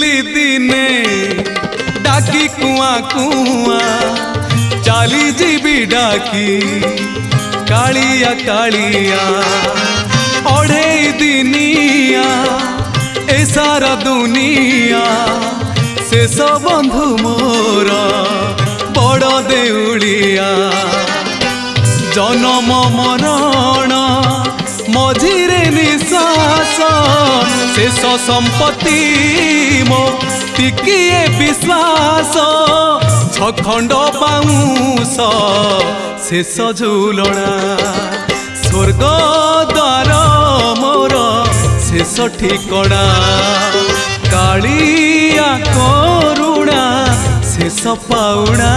दिने डाकी कुआ कुआ चाली जीवी डाकी कालिया कालिया ओढ़े दिनिया ए सारा दुनिया शेष बंधु मोर बड़ देउलिया जन्म मरण मझिरे निश्वास शेष संपत्ति मो टिकिए विश्वास छखंड बाउंस शेष झुलना स्वर्ग द्वार मोर शेष ठिकणा कालिया करुणा शेष पाउणा।